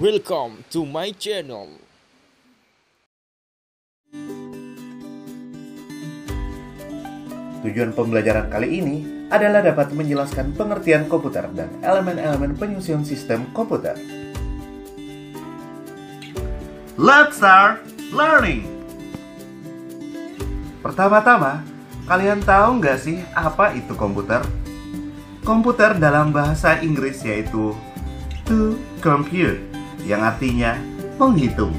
Welcome to my channel. Tujuan pembelajaran kali ini adalah dapat menjelaskan pengertian komputer dan elemen-elemen penyusun sistem komputer. Let's start learning! Pertama-tama, kalian tahu nggak sih apa itu komputer? Komputer dalam bahasa Inggris yaitu to compute, yang artinya menghitung.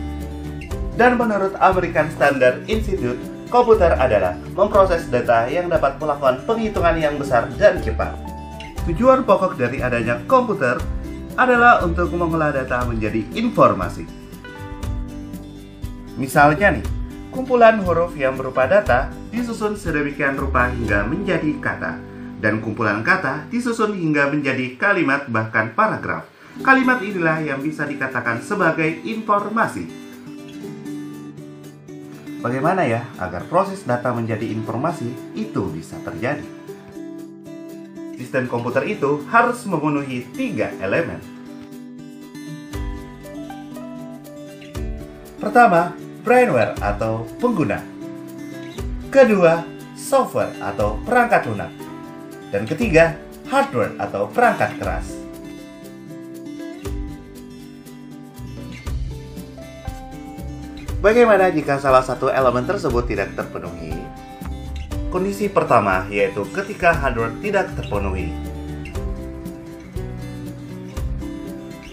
Dan menurut American Standard Institute, komputer adalah memproses data yang dapat melakukan penghitungan yang besar dan cepat. Tujuan pokok dari adanya komputer adalah untuk mengolah data menjadi informasi. Misalnya nih, kumpulan huruf yang berupa data disusun sedemikian rupa hingga menjadi kata, dan kumpulan kata disusun hingga menjadi kalimat bahkan paragraf. Kalimat inilah yang bisa dikatakan sebagai informasi. Bagaimana ya agar proses data menjadi informasi itu bisa terjadi? Sistem komputer itu harus memenuhi 3 elemen. Pertama, brainware atau pengguna. Kedua, software atau perangkat lunak. Dan ketiga, hardware atau perangkat keras. Bagaimana jika salah satu elemen tersebut tidak terpenuhi? Kondisi pertama yaitu ketika hardware tidak terpenuhi.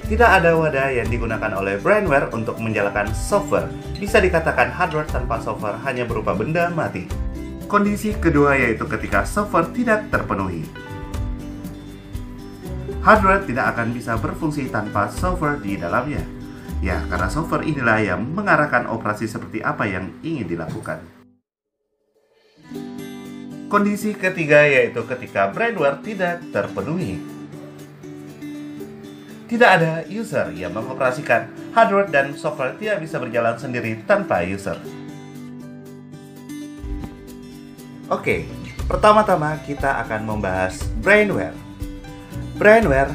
Tidak ada wadah yang digunakan oleh brainware untuk menjalankan software. Bisa dikatakan hardware tanpa software hanya berupa benda mati. Kondisi kedua yaitu ketika software tidak terpenuhi. Hardware tidak akan bisa berfungsi tanpa software di dalamnya. Ya, karena software inilah yang mengarahkan operasi seperti apa yang ingin dilakukan. Kondisi ketiga yaitu ketika brainware tidak terpenuhi. Tidak ada user yang mengoperasikan, hardware dan software tidak bisa berjalan sendiri tanpa user. Oke, pertama-tama kita akan membahas brainware. Brainware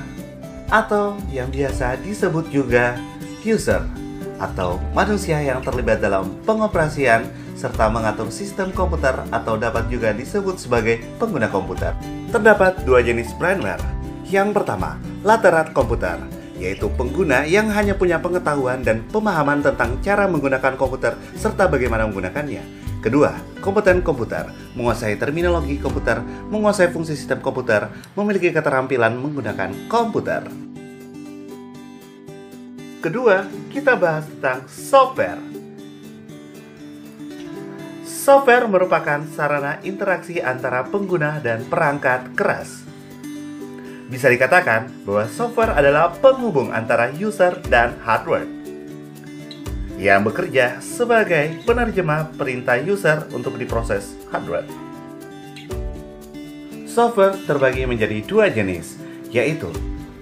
atau yang biasa disebut juga user atau manusia yang terlibat dalam pengoperasian serta mengatur sistem komputer atau dapat juga disebut sebagai pengguna komputer. Terdapat 2 jenis brainware. Yang pertama, lateral komputer, yaitu pengguna yang hanya punya pengetahuan dan pemahaman tentang cara menggunakan komputer serta bagaimana menggunakannya. Kedua, kompeten komputer, menguasai terminologi komputer, menguasai fungsi sistem komputer, memiliki keterampilan menggunakan komputer. Kedua, kita bahas tentang software. Software merupakan sarana interaksi antara pengguna dan perangkat keras. Bisa dikatakan bahwa software adalah penghubung antara user dan hardware yang bekerja sebagai penerjemah perintah user untuk diproses hardware. Software terbagi menjadi 2 jenis, yaitu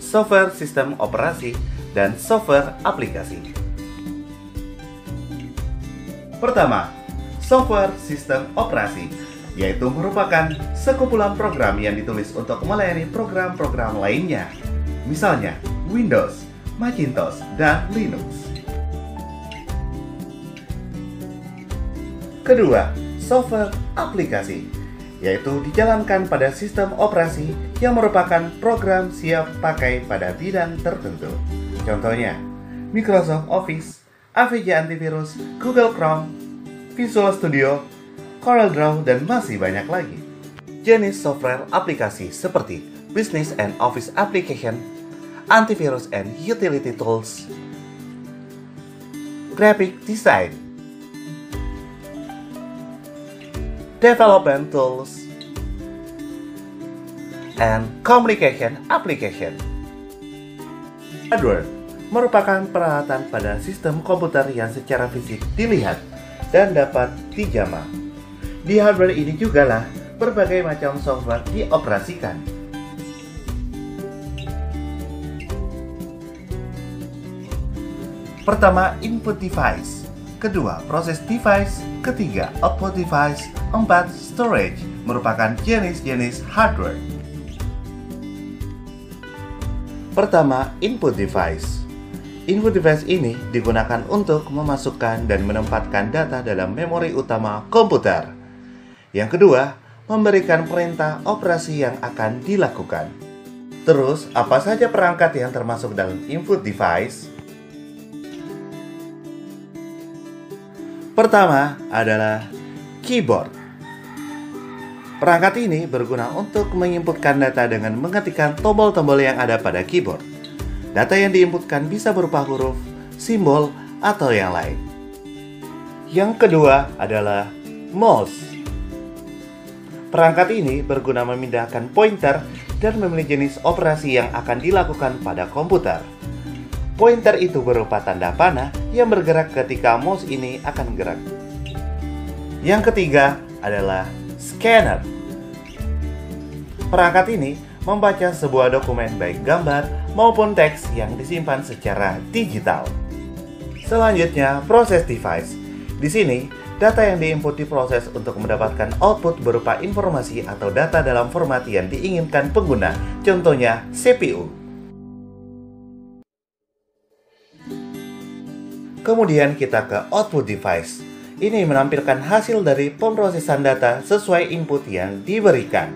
software sistem operasi dan software aplikasi. Pertama, software sistem operasi, yaitu merupakan sekumpulan program yang ditulis untuk melayani program-program lainnya, misalnya Windows, Macintosh, dan Linux. Kedua, software aplikasi, yaitu dijalankan pada sistem operasi yang merupakan program siap pakai pada bidang tertentu. Contohnya, Microsoft Office, AVG Antivirus, Google Chrome, Visual Studio, CorelDRAW, dan masih banyak lagi. Jenis software aplikasi seperti Business and Office Application, Antivirus and Utility Tools, Graphic Design, Development Tools, and Communication Application. Hardware merupakan peralatan pada sistem komputer yang secara fisik dilihat dan dapat dijamah. Di hardware ini juga lah berbagai macam software dioperasikan. Pertama, input device. Kedua, process device. Ketiga, output device. 4, storage merupakan jenis-jenis hardware. Pertama, input device. Input device ini digunakan untuk memasukkan dan menempatkan data dalam memori utama komputer. Yang kedua, memberikan perintah operasi yang akan dilakukan. Terus, apa saja perangkat yang termasuk dalam input device? Pertama adalah keyboard. Perangkat ini berguna untuk menginputkan data dengan mengetikkan tombol-tombol yang ada pada keyboard. Data yang diinputkan bisa berupa huruf, simbol, atau yang lain. Yang kedua adalah mouse. Perangkat ini berguna memindahkan pointer dan memilih jenis operasi yang akan dilakukan pada komputer. Pointer itu berupa tanda panah yang bergerak ketika mouse ini akan gerak. Yang ketiga adalah scanner. Perangkat ini membaca sebuah dokumen baik gambar maupun teks yang disimpan secara digital. Selanjutnya, proses device. Di sini, data yang diinput diproses untuk mendapatkan output berupa informasi atau data dalam format yang diinginkan pengguna, contohnya CPU. Kemudian kita ke output device. Ini menampilkan hasil dari pemrosesan data sesuai input yang diberikan.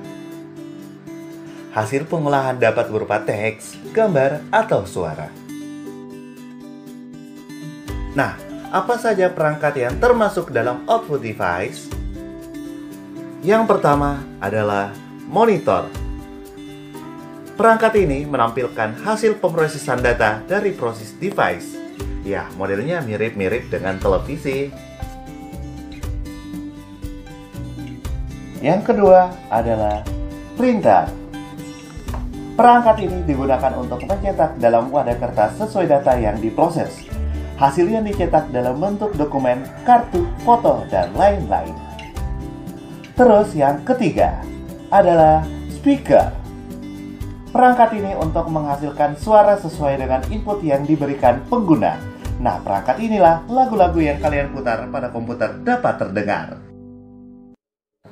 Hasil pengolahan dapat berupa teks, gambar, atau suara. Nah, apa saja perangkat yang termasuk dalam output device? Yang pertama adalah monitor. Perangkat ini menampilkan hasil pemrosesan data dari proses device. Ya, modelnya mirip-mirip dengan televisi. Yang kedua adalah printer. Perangkat ini digunakan untuk mencetak dalam wadah kertas sesuai data yang diproses. Hasil yang dicetak dalam bentuk dokumen, kartu, foto, dan lain-lain. Terus yang ketiga adalah speaker. Perangkat ini untuk menghasilkan suara sesuai dengan input yang diberikan pengguna. Nah, perangkat inilah lagu-lagu yang kalian putar pada komputer dapat terdengar.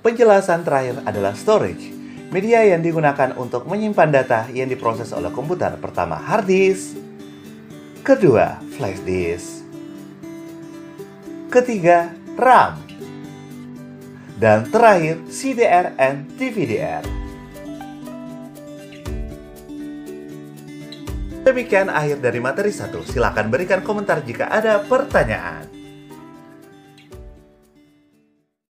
Penjelasan terakhir adalah storage. Media yang digunakan untuk menyimpan data yang diproses oleh komputer. Pertama, hard disk. Kedua, flash disk. Ketiga, RAM. Dan terakhir, CDR and DVD-R. Demikian akhir dari materi 1. Silakan berikan komentar jika ada pertanyaan.